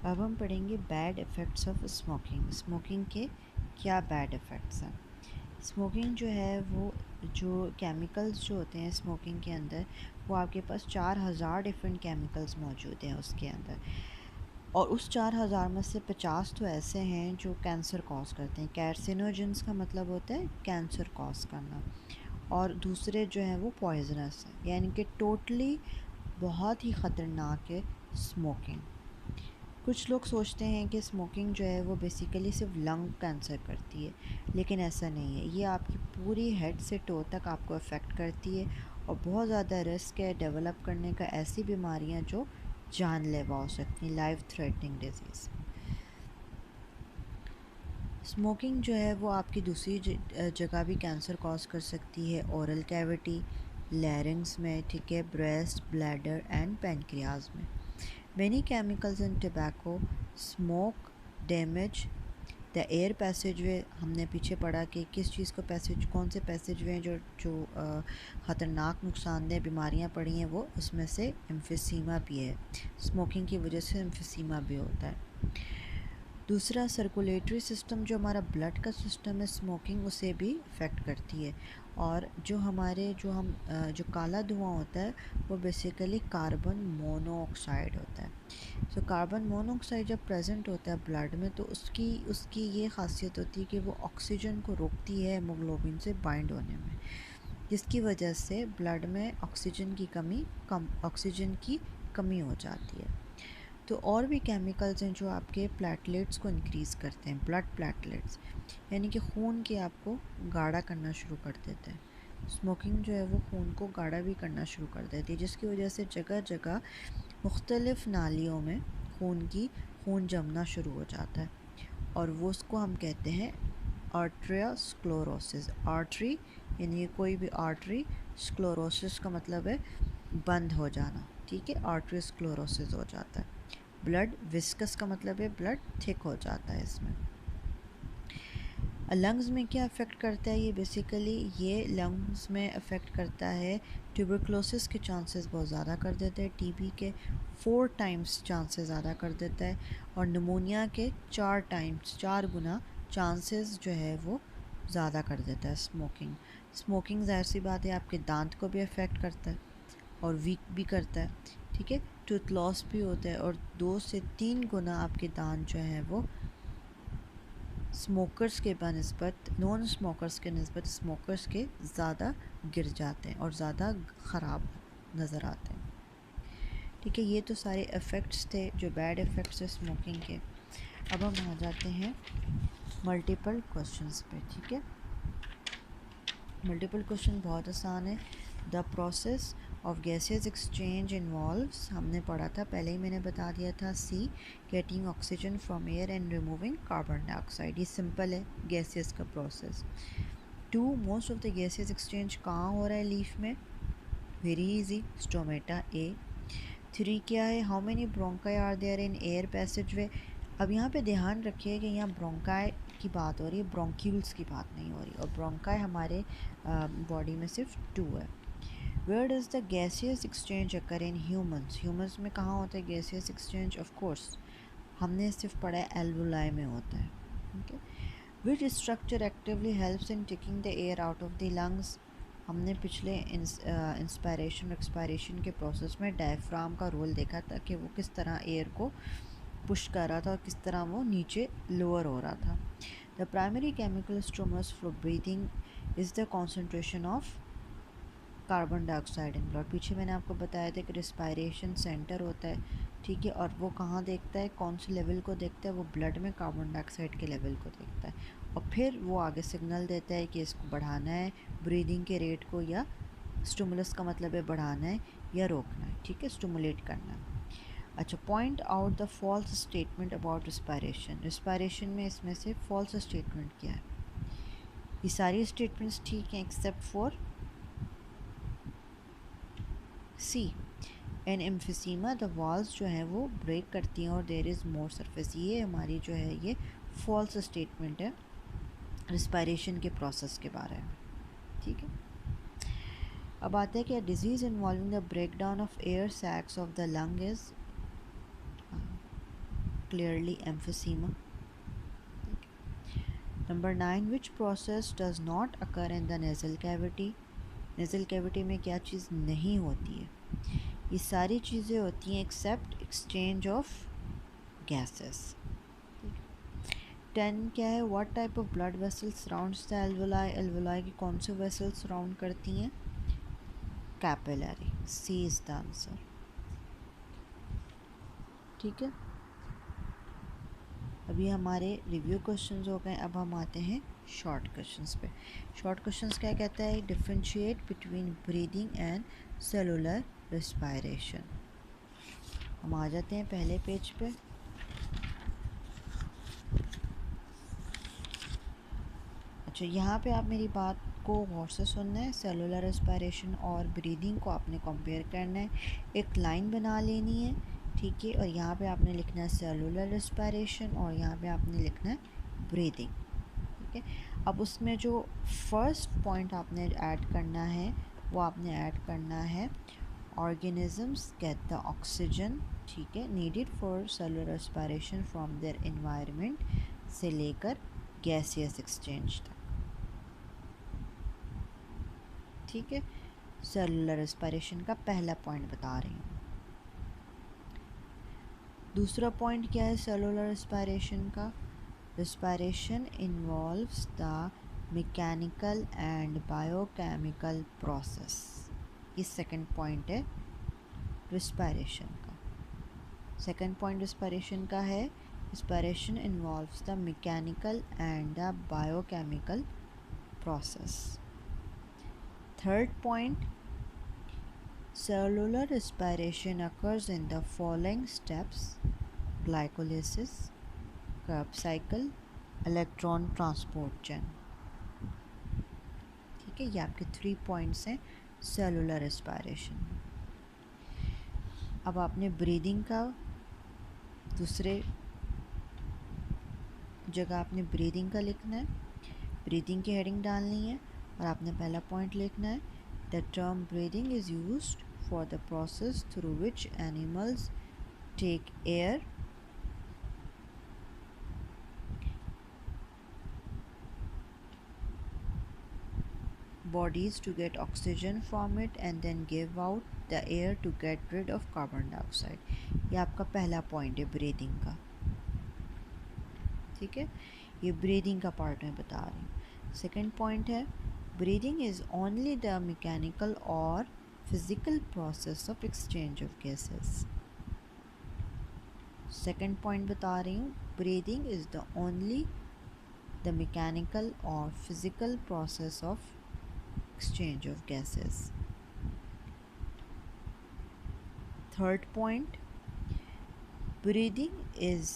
अब हम पढ़ेंगे bad effects of smoking. Smoking के क्या बैड इफ़ेक्ट्स हैं। स्मोकिंग जो है वो जो केमिकल्स जो होते हैं स्मोकिंग के अंदर, वो आपके पास 4000 डिफरेंट केमिकल्स मौजूद हैं उसके अंदर, और उस 4000 में से 50 तो ऐसे हैं जो कैंसर कॉज करते हैं। कैर्सिनोजेंस का मतलब होता है कैंसर कॉज करना, और दूसरे जो हैं वो पॉइजनस हैं, यानी कि टोटली बहुत ही ख़तरनाक है स्मोकिंग। कुछ लोग सोचते हैं कि स्मोकिंग जो है वो बेसिकली सिर्फ लंग कैंसर करती है, लेकिन ऐसा नहीं है। ये आपकी पूरी हेड से टो तक आपको अफेक्ट करती है, और बहुत ज़्यादा रिस्क है डेवलप करने का ऐसी बीमारियां जो जानलेवा हो सकती हैं, लाइफ थ्रेटनिंग डिजीज़। स्मोकिंग जो है वो आपकी दूसरी जगह भी कैंसर कॉज कर सकती है, ओरल कैविटी, लैरिंग्स में, ठीक है, ब्रेस्ट, ब्लैडर एंड पैनक्रियाज में। Many chemicals in tobacco smoke damage the air passageway. हमने पीछे पढ़ा कि किस चीज़ को पैसेज, कौन से पैसेजवे हैं जो जो ख़तरनाक नुकसानदेह बीमारियां पड़ी हैं, वो उसमें से एम्फिसीमा भी है। स्मोकिंग की वजह से एम्फिसीमा भी होता है। दूसरा, सर्कुलेटरी सिस्टम, जो हमारा ब्लड का सिस्टम है, स्मोकिंग उसे भी अफेक्ट करती है। और जो हमारे जो काला धुआं होता है वो बेसिकली कार्बन मोनोऑक्साइड होता है। सो कार्बन मोनोऑक्साइड जब प्रेजेंट होता है ब्लड में, तो उसकी उसकी ये खासियत होती है कि वो ऑक्सीजन को रोकती है हेमोग्लोबिन से बाइंड होने में, जिसकी वजह से ब्लड में ऑक्सीजन की कमी हो जाती है। तो और भी केमिकल्स हैं जो आपके प्लेटलेट्स को इंक्रीज़ करते हैं, ब्लड प्लेटलेट्स, यानी कि खून के आपको गाढ़ा करना शुरू कर देते हैं। स्मोकिंग जो है वो खून को गाढ़ा भी करना शुरू कर देती है, जिसकी वजह से जगह जगह मुख्तलिफ़ नालियों में खून जमना शुरू हो जाता है, और वो उसको हम कहते हैं आर्ट्रियोस्क्लेरोसिस। आर्टरी यानी कि कोई भी आर्टरी, स्क्लेरोसिस का मतलब है बंद हो जाना, ठीक है, आर्ट्रियोस्क्लेरोसिस हो जाता है। ब्लड विस्कस का मतलब है ब्लड थिक हो जाता है इसमें। लंग्स में क्या अफेक्ट करता है, ये बेसिकली ये लंग्स में अफेक्ट करता है, ट्यूबरक्लोसिस के चांसेस बहुत ज़्यादा कर देता है, टीबी के 4 टाइम्स चांसेस ज़्यादा कर देता है, और निमोनिया के 4 गुना चांसेस जो है वो ज़्यादा कर देता है स्मोकिंग। स्मोकिंग ज़ाहिर सी बात है आपके दांत को भी अफेक्ट करता है और वीक भी करता है, ठीक है, टूथ लॉस भी होता है, और 2 से 3 गुना आपके दांत जो हैं वो स्मोकर्स के बनस्बत, नॉन स्मोकर्स के नस्बत स्मोकर्स के ज़्यादा गिर जाते हैं और ज़्यादा ख़राब नज़र आते हैं, ठीक है। ये तो सारे इफ़ेक्ट्स थे जो बैड इफ़ेक्ट्स है स्मोकिंग के। अब हम आ जाते हैं मल्टीपल क्वेश्चंस पे, ठीक है। मल्टीपल क्वेश्चन बहुत आसान है। The process of gases exchange involves, हमने पढ़ा था, पहले ही मैंने बता दिया था। See, getting oxygen from air and removing carbon dioxide. ये सिंपल है गैसेस का process. 2, most of the gases exchange कहाँ हो रहा है लीफ में, वेरी इजी, स्टोमेटा ए। 3 क्या है, how many bronchi are there in air passageway. अब यहाँ पे ध्यान रखिए कि यहाँ ब्रोंकाई की बात हो रही है, ब्रोंक्यूल्स की बात नहीं हो रही, और ब्रोंकाई हमारे बॉडी में सिर्फ 2 है। Where does the gaseous exchange occur in humans. Humans में कहाँ होता है गैसियस एक्सचेंज, ऑफ कोर्स हमने सिर्फ पढ़ा है एल्वुलाई में होता है, ठीक है। Which structure actively helps in taking the air out of the lungs. हमने पिछले इंस्पायरेशन एक्सपायरेशन के प्रोसेस में डायफ्राम का रोल देखा था कि वो किस तरह एयर को पुश कर रहा था और किस तरह वो नीचे लोअर हो रहा था। The primary chemical stimulus for breathing is the concentration of carbon dioxide in blood. पीछे मैंने आपको बताया था कि रिस्पायरेशन सेंटर होता है, ठीक है, और वो कहाँ देखता है, कौन से लेवल को देखता है, वो ब्लड में कार्बन डाइऑक्साइड के लेवल को देखता है, और फिर वो आगे सिग्नल देता है कि इसको बढ़ाना है ब्रीदिंग के रेट को, या स्टिमुलस का मतलब है बढ़ाना है या रोकना है, ठीक है, स्टिमुलेट करना है। अच्छा, point out the false statement about respiration. Respiration में इसमें से फॉल्स स्टेटमेंट क्या है। ये सारी स्टेटमेंट्स ठीक हैं except for C, in emphysema, the walls जो हैं वो ब्रेक करती हैं और देयर इज़ मोर सरफेस। ये हमारी जो है ये फॉल्स स्टेटमेंट है रिस्पायरेशन के प्रोसेस के बारे में, ठीक है। अब आते हैं कि disease involving the breakdown of air sacs of the lung is, clearly emphysema. Number 9, which process does not occur in the nasal cavity? Nasal cavity में क्या चीज़ नहीं होती है? ये सारी चीज़ें होती हैं एक्सेप्ट एक्सचेंज ऑफ गैसेस. 10 क्या है? What type of blood vessel surrounds the alveoli? Alveoli की कौन से वेसल सराउंड करती हैं? Capillary. C is the answer. ठीक है, अभी हमारे रिव्यू क्वेश्चंस हो गए. अब हम आते हैं शॉर्ट क्वेश्चंस पे. शॉर्ट क्वेश्चंस क्या कहता है? Differentiate between breathing and cellular respiration. हम आ जाते हैं पहले पेज पे. अच्छा, यहाँ पे आप मेरी बात को गौर से सुनना है. सेलुलर रेस्पिरेशन और ब्रीदिंग को आपने कंपेयर करना है. एक लाइन बना लेनी है, ठीक है, और यहाँ पे आपने लिखना है सेलुलर रेस्पिरेशन और यहाँ पे आपने लिखना है ब्रीदिंग. ठीक है, अब उसमें जो फर्स्ट पॉइंट आपने ऐड करना है वो आपने ऐड करना है ऑर्गेनिजम्स गेट द ऑक्सीजन, ठीक है, needed for cellular respiration from their environment से लेकर गैसियस एक्सचेंज तक. ठीक है, सेलुलर रेस्पिरेशन का पहला पॉइंट बता रही हूँ. दूसरा पॉइंट क्या है सेलुलर रेस्पिरेशन का? Respiration involves the mechanical and biochemical process. ये सेकंड पॉइंट है रेस्पिरेशन का. सेकंड पॉइंट रेस्पिरेशन का है respiration involves the mechanical and the biochemical process. Third point, cellular respiration occurs in the following steps: glycolysis, Krebs cycle, electron transport chain. ठीक है, ये आपके 3 points हैं सेलुलर रेस्पिरेशन. अब आपने ब्रीदिंग का दूसरे जगह आपने ब्रीदिंग का लिखना है. ब्रीदिंग की हेडिंग डालनी है और आपने पहला पॉइंट लिखना है the term breathing is used for the process through which animals take air bodies to get oxygen from it and then give out the air to get rid of carbon dioxide. ये आपका पहला point है breathing का. ठीक है, ये breathing का part मैं बता रही हूँ. सेकेंड पॉइंट है breathing is only the mechanical और physical process of exchange of gases. Second point बता रही हूँ breathing is the only the mechanical or physical process of exchange of gases. Third point, breathing is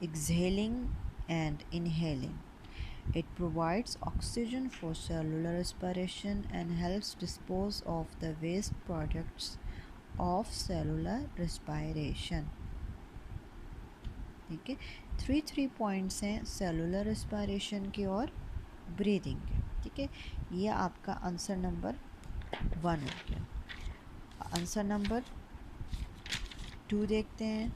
exhaling and inhaling. It provides oxygen for cellular respiration and helps dispose of the waste products of cellular respiration. ठीक है, 3 points हैं cellular respiration के और breathing के. ठीक है, ये आपका आंसर नंबर 1 हो गया. आंसर नंबर 2 देखते हैं.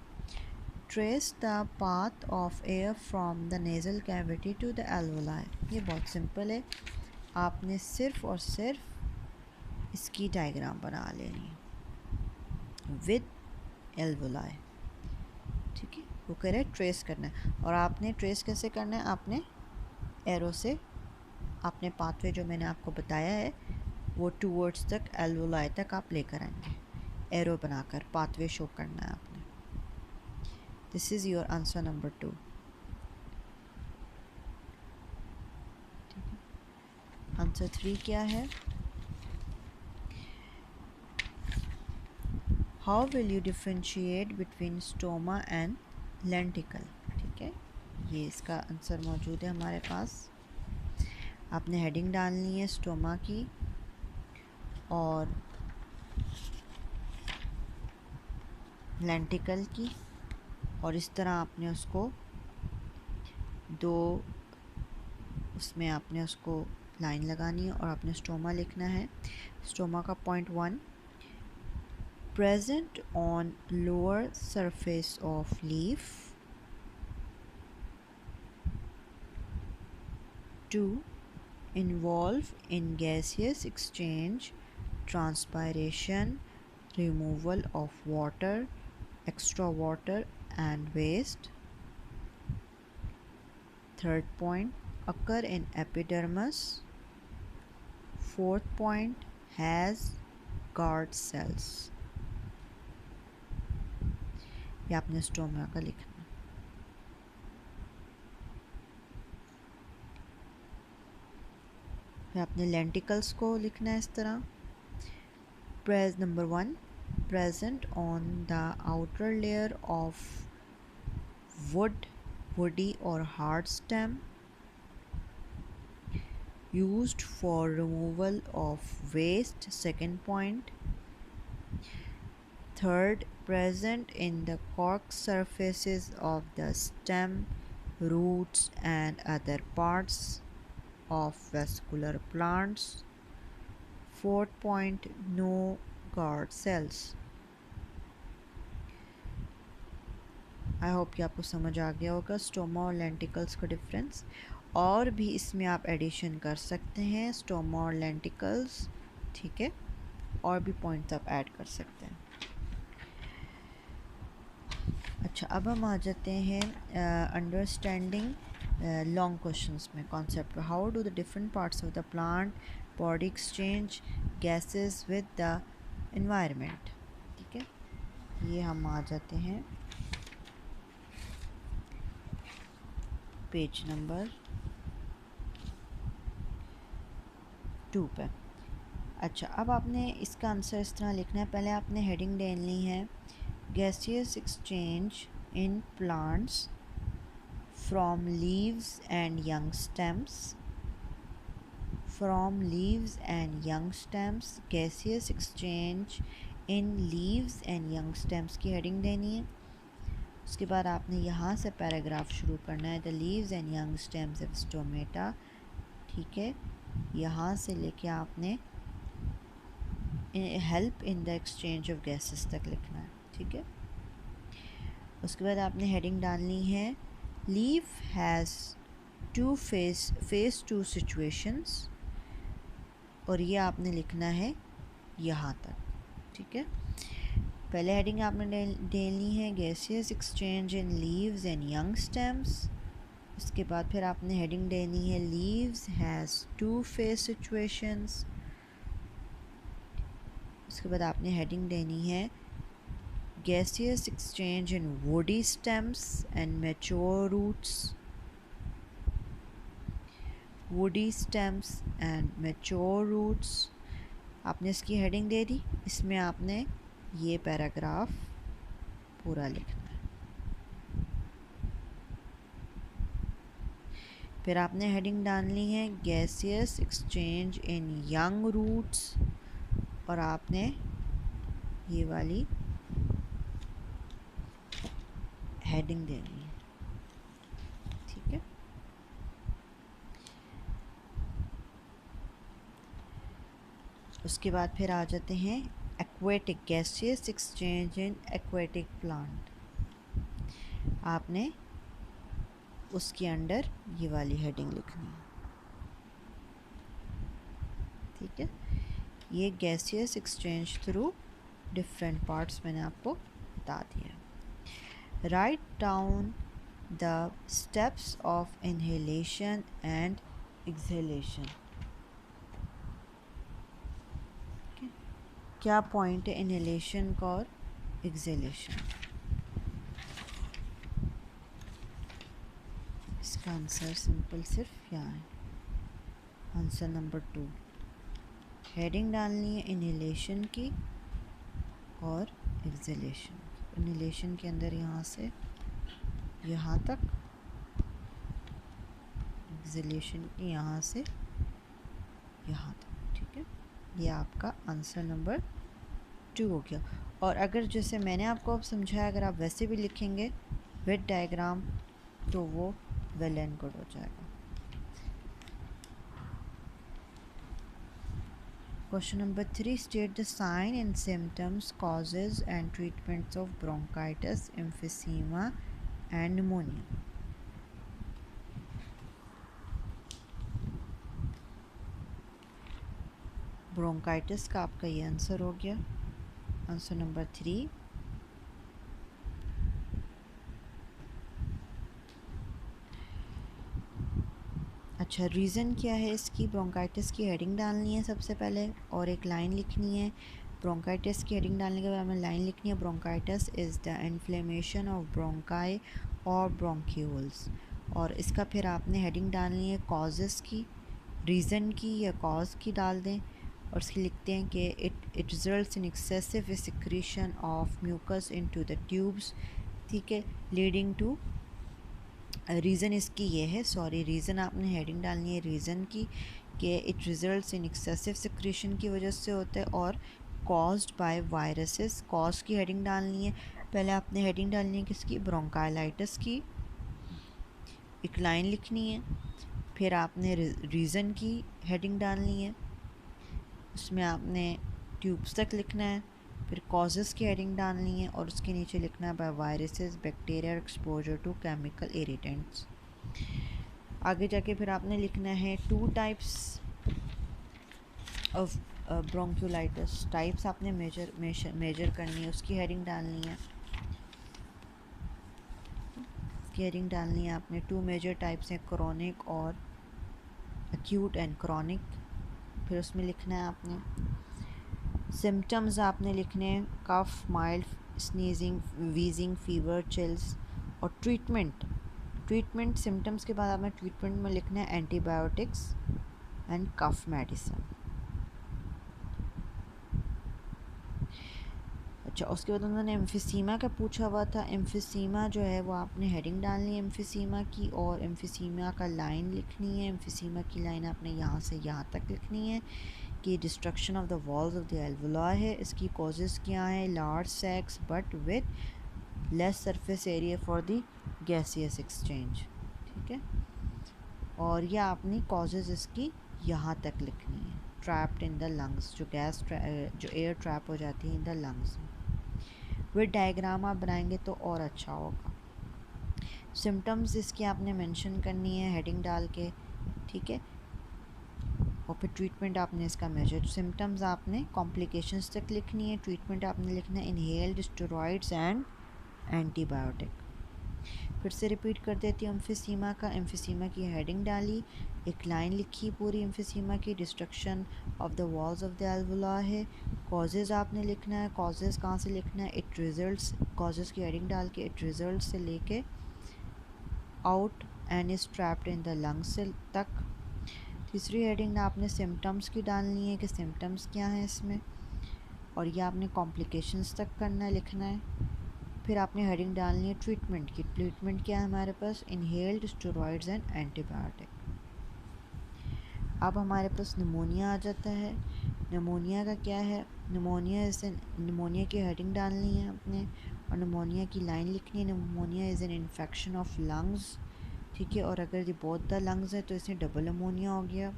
Trace the path of air from the nasal cavity to the alveoli. ये बहुत सिंपल है, आपने सिर्फ और सिर्फ इसकी डायग्राम बना लेनी है विद एल्वोलाई. ठीक है, वो कह रहे ट्रेस करना है और आपने ट्रेस कैसे करना है? आपने एरो से आपने पाथवे जो मैंने आपको बताया है वो टूवर्ड्स तक एल्वोलाई तक आप लेकर आएंगे. एरो बनाकर पाथवे शो करना है आपने. This is your answer number 2. Answer 3 क्या है? How will you differentiate between stoma and lenticle? ठीक है, ये इसका आंसर मौजूद है हमारे पास. आपने हेडिंग डालनी है स्टोमा की और लेंटिकल की और इस तरह आपने उसको दो उसमें आपने उसको लाइन लगानी है और आपने स्टोमा लिखना है. स्टोमा का point 1, present on lower surface of leaf 2 involve in gaseous exchange, transpiration, removal of water, extra water and waste. Third point, occur in epidermis. Fourth point, has guard cells. ये आपने stoma का लिखना। फिर आपने lenticels को लिखना है इस तरह। Number 1, present on the outer layer of wood, woody or hard stem, used for removal of waste. Second point. Third, present in the cork surfaces of the stem, roots and other parts of vascular plants. Fourth point, no guard cells. I hope कि आपको समझ आ गया होगा stoma और lenticels का difference. और भी इसमें आप एडिशन कर सकते हैं स्टोमा और लेंटिकल्स, ठीक है, और भी पॉइंट्स आप ऐड कर सकते हैं। अच्छा, अब हम आ जाते हैं अंडरस्टैंडिंग लॉन्ग क्वेश्चंस में concept. How do the different parts of the plant body exchange gases with the environment, ठीक है। ये हम आ जाते हैं पेज नंबर 2 पे। अच्छा, अब आपने इसका आंसर इस तरह लिखना है। पहले आपने हेडिंग डालनी है gaseous exchange in plants from leaves and young stems. From leaves and young stems, gaseous exchange in leaves and young stems की हेडिंग देनी है। उसके बाद आपने यहाँ से पैराग्राफ शुरू करना है, the leaves and young stems of stomata, ठीक है। यहाँ से लेके आपने help in the exchange of gases तक लिखना है, ठीक है। उसके बाद आपने हेडिंग डालनी है leaf has face to situations, और ये आपने लिखना है यहाँ तक, ठीक है। पहले हेडिंग आपने डालनी है gaseous exchange in leaves and young stems. उसके बाद फिर आपने हेडिंग डालनी है leaves has to face situations. उसके बाद आपने हेडिंग देनी है gaseous exchange in woody stems and mature roots. Woody stems and mature roots आपने इसकी हेडिंग दे दी। इसमें आपने ये पैराग्राफ पूरा लिखना है। फिर आपने हेडिंग डालनी है gaseous exchange in young roots, और आपने ये वाली हेडिंग देनी है, ठीक है। उसके बाद फिर आ जाते हैं aquatic gaseous exchange in aquatic plant. आपने उसके अंडर ये वाली हेडिंग लिखनी है, ठीक है। ये gaseous exchange through different parts मैंने आपको बता दिया। Write down the steps of inhalation and exhalation. क्या पॉइंट है इनहेलेशन का और एक्सहेलेशन? इसका आंसर सिंपल सिर्फ यहाँ है, आंसर नंबर 2। हेडिंग डालनी है इनहेलेशन की और एक्सहेलेशन। इनहेलेशन के अंदर यहाँ से यहाँ तक, एक्सहेलेशन की यहाँ से यहाँ तक, ठीक है। ये आपका आंसर नंबर 2 हो गया। और अगर जैसे मैंने आपको अब समझाया, अगर आप वैसे भी लिखेंगे विद डायग्राम तो वो वेल एंड गुड हो जाएगा। Question number 3, state the sign and symptoms, causes and treatments of bronchitis, emphysema and pneumonia. Bronchitis का आपका ये आंसर हो गया, आंसर नंबर 3। अच्छा, रीज़न क्या है इसकी? ब्रोंकाइटिस की हेडिंग डालनी है सबसे पहले और एक लाइन लिखनी है। ब्रोंकाइटिस की हेडिंग डालने के बाद हमें लाइन लिखनी है, bronchitis is the inflammation of bronchi और ब्रोंक्यूल्स। और इसका फिर आपने हेडिंग डालनी है कॉजेज़ की, रीज़न की या कॉज की डाल दें। और उसकी लिखते हैं कि it results in excessive secretion of mucus into the tubes, ठीक है, लीडिंग टू, रीज़न इसकी ये है, सॉरी, रीज़न आपने हेडिंग डालनी है रीज़न की, कि it results in excessive secretion की वजह से होता है, और कॉज्ड बाय वायरसेस, कॉज की हेडिंग डालनी है। पहले आपने हेडिंग डालनी है किसकी? ब्रोंकाइलाइटिस की, एक लाइन लिखनी है। फिर आपने रीज़न की हेडिंग डालनी है, उसमें आपने ट्यूब्स तक लिखना है। फिर कॉजेज़ की हेडिंग डालनी है और उसके नीचे लिखना है by viruses, bacteria exposure to chemical irritants. आगे जाके फिर आपने लिखना है 2 टाइप्स ऑफ ब्रोंक्यूलाइटिस, टाइप्स आपने मेजर करनी है, उसकी हेडिंग डालनी है। उसकी हेडिंग डालनी है आपने, 2 मेजर टाइप्स हैं, क्रोनिक और एक्यूट एंड क्रोनिक। फिर उसमें लिखना है आपने सिम्टम्स, आपने लिखने हैं cough, mild sneezing, wheezing, fever, chills. और ट्रीटमेंट सिम्टम्स के बाद आपने ट्रीटमेंट में लिखना है एंटीबायोटिक्स एंड कफ मेडिसिन। अच्छा, उसके बाद उन्होंने एम्फिसीमा का पूछा हुआ था। एम्फिसीमा जो है वो आपने हेडिंग डालनी है एम्फिसीमा की, और एम्फिसीमा का लाइन लिखनी है। एम्फिसीमा की लाइन आपने यहाँ से यहाँ तक लिखनी है कि destruction of the walls of the alveoli है। इसकी कॉजेज़ क्या हैं? Large sacs but with less surface area for the gaseous exchange, ठीक है। और यह आपने कॉजेज़ इसकी यहाँ तक लिखनी है। ट्रैप्ड इन द लंग्स, जो जो एयर ट्रैप हो जाती है इन द लंग्स में। विद डायग्राम आप बनाएंगे तो और अच्छा होगा। सिम्टम्स इसकी आपने मेंशन करनी है हेडिंग डाल के, ठीक है। और फिर ट्रीटमेंट आपने इसका मेजर, सिम्टम्स आपने कॉम्प्लिकेशंस तक लिखनी है, ट्रीटमेंट आपने लिखना है इनहेल्ड स्टेरॉइड्स एंड एंटीबायोटिक। फिर से रिपीट कर देती हूँ एम्फिसीमा का। एम्फिसीमा की हेडिंग डाली, एक लाइन लिखी पूरी एम्फिसीमा की, destruction of the walls of the alveoli है। कॉजेज़ आपने लिखना है, कॉजेज़ कहाँ से लिखना है? इट रिजल्ट्स, कॉजेज़ की हेडिंग डाल के इट रिजल्ट्स से लेके out and is trapped in the lungs तक। तीसरी हेडिंग आपने सिम्टम्स की डालनी है कि सिम्टम्स क्या हैं इसमें, और ये आपने कॉम्प्लिकेशंस तक करना है, लिखना है। फिर आपने हेडिंग डालनी है ट्रीटमेंट की। ट्रीटमेंट क्या है हमारे पास? Inhaled steroids and antibiotic. अब हमारे पास निमोनिया आ जाता है। निमोनिया का क्या है? निमोनिया की हेडिंग डालनी है आपने और निमोनिया की लाइन लिखनी है। Pneumonia is an infection of lungs, ठीक है। और अगर ये बोथ द लंग्स है तो इसमें डबल निमोनिया हो गया।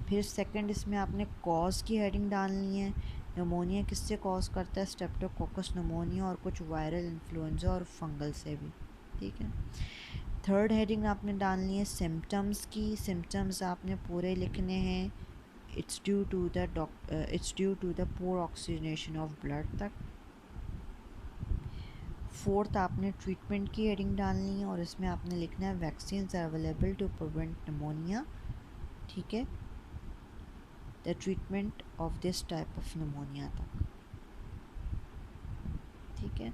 फिर सेकंड इसमें आपने कॉज की हेडिंग डालनी है। निमोनिया किससे कॉज करता है? स्ट्रेप्टोकोकस निमोनिया और कुछ वायरल इन्फ्लुएंजा और फंगल से भी, ठीक है। थर्ड हेडिंग आपने डालनी है सिम्टम्स की। सिम्टम्स आपने पूरे लिखने हैं, it's due to the poor oxygenation of blood तक। फोर्थ आपने ट्रीटमेंट की हेडिंग डालनी है और इसमें आपने लिखना है vaccines are available to prevent pneumonia, ठीक है, the treatment of this type of pneumonia तक, ठीक है।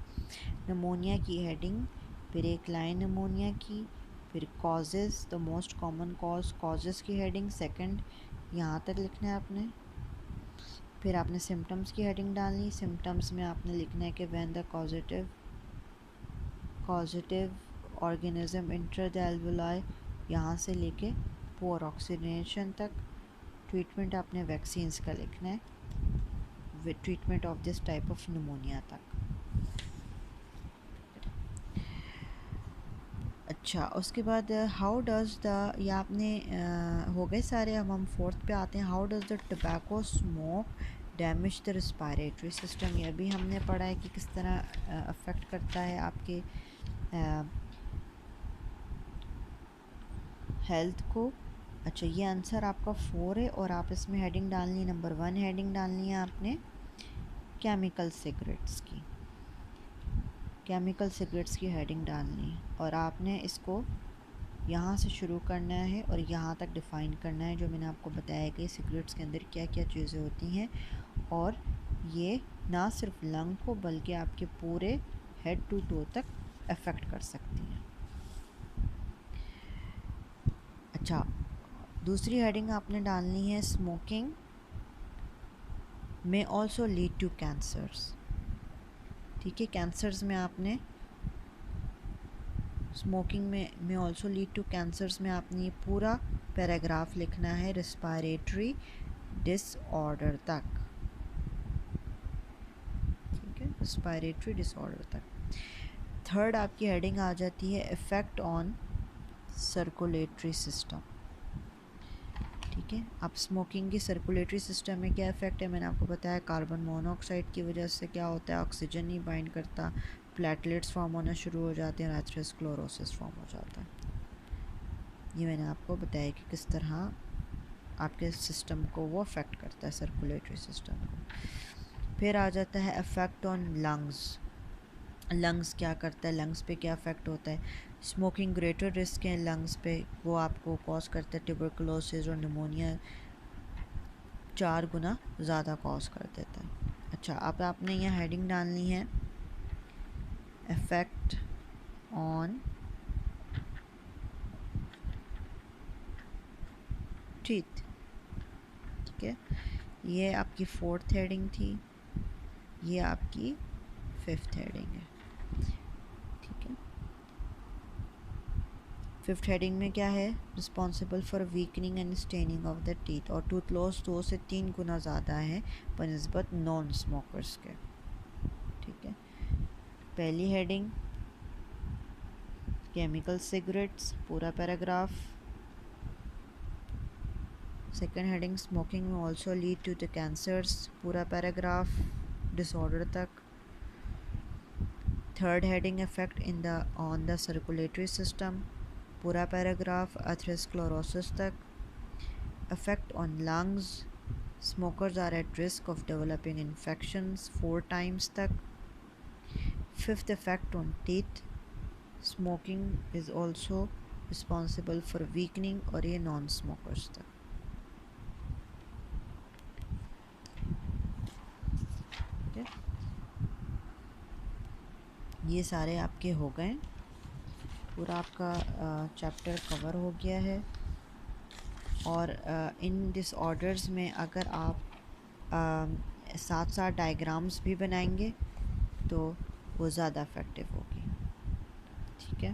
निमोनिया की हेडिंग, फिर एक लाइन निमोनिया की, फिर causes, the most common causes की हेडिंग सेकंड यहाँ तक लिखना है आपने। फिर आपने सिम्टम्स की हेडिंग डालनी। सिम्टम्स में आपने लिखना है कि when the causative organism enter the alveoli, यहाँ से लेके पुअर ऑक्सीजनेशन तक। ट्रीटमेंट आपने वैक्सीन्स का लिखना है, with treatment of this type of pneumonia तक। अच्छा, उसके बाद हाउ डज़ द, ये आपने हो गए सारे। अब हम फोर्थ पे आते हैं। How does the tobacco smoke damage the respiratory system. ये अभी हमने पढ़ा है कि किस तरह अफेक्ट करता है आपके हेल्थ को। अच्छा, ये आंसर आपका 4 है और आप इसमें हेडिंग डालनी है, नंबर 1 हेडिंग डालनी है आपने केमिकल सिगरेट्स की, केमिकल सिगरेट्स की हेडिंग डालनी है और आपने इसको यहाँ से शुरू करना है और यहाँ तक डिफ़ाइन करना है, जो मैंने आपको बताया कि सिगरेट्स के अंदर क्या क्या चीज़ें होती हैं और ये ना सिर्फ लंग को बल्कि आपके पूरे हेड टू टो तक अफेक्ट कर सकती हैं। अच्छा, दूसरी हेडिंग आपने डालनी है स्मोकिंग में ऑल्सो लीड टू कैंसर्स। ठीक है, कैंसर्स में आपने स्मोकिंग में ऑल्सो लीड टू कैंसर्स में आपने पूरा पैराग्राफ लिखना है रेस्पिरेटरी डिसऑर्डर तक। ठीक है, रेस्पिरेटरी डिसऑर्डर तक। थर्ड आपकी हेडिंग आ जाती है इफ़ेक्ट ऑन सर्कुलेटरी सिस्टम। ठीक है, अब स्मोकिंग की सर्कुलेटरी सिस्टम में क्या इफ़ेक्ट है, मैंने आपको बताया कार्बन मोनोऑक्साइड की वजह से क्या होता है, ऑक्सीजन नहीं बाइंड करता, प्लेटलेट्स फॉर्म होना शुरू हो जाते हैं, एथेरोस्क्लेरोसिस फॉर्म हो जाता है। ये मैंने आपको बताया कि किस तरह आपके सिस्टम को वो अफेक्ट करता है, सर्कुलेटरी सिस्टम को। फिर आ जाता है इफ़ेक्ट ऑन लंग्स। लंग्स क्या करता है, लंग्स पे क्या अफेक्ट होता है। स्मोकिंग ग्रेटर रिस्क है लंग्स पे, वो आपको कॉज करता है ट्यूबरकुलोसिस और निमोनिया 4 गुना ज़्यादा कॉज कर देता है। अच्छा, अब आपने यहाँ हेडिंग डालनी है इफ़ेक्ट ऑन टीथ। ठीक है, ये आपकी 4th हेडिंग थी, ये आपकी 5th हेडिंग है। ठीक है, 5th हेडिंग में क्या है, responsible for weakening and staining of the teeth, और टूथ लॉस 2 से 3 गुना ज़्यादा है बनिस्बत नॉन स्मोकर्स के। ठीक है, पहली हेडिंग केमिकल सिगरेट्स, पूरा पैराग्राफ। सेकेंड हेडिंग स्मोकिंग में also lead to the cancers, पूरा पैराग्राफ डिसऑर्डर तक। Third heading effect in the on the circulatory system, पूरा पैराग्राफ एथेरोस्क्लेरोसिस तक। Effect on lungs, smokers are at risk of developing infections 4 times तक। Fifth effect on teeth, smoking is also responsible for weakening, और ये non smokers तक। ठीक है, ये सारे आपके हो गए, पूरा आपका चैप्टर कवर हो गया है। और इन डिसऑर्डर्स में अगर आप साथ साथ डायग्राम्स भी बनाएंगे तो वो ज़्यादा इफ़ेक्टिव होगी। ठीक है।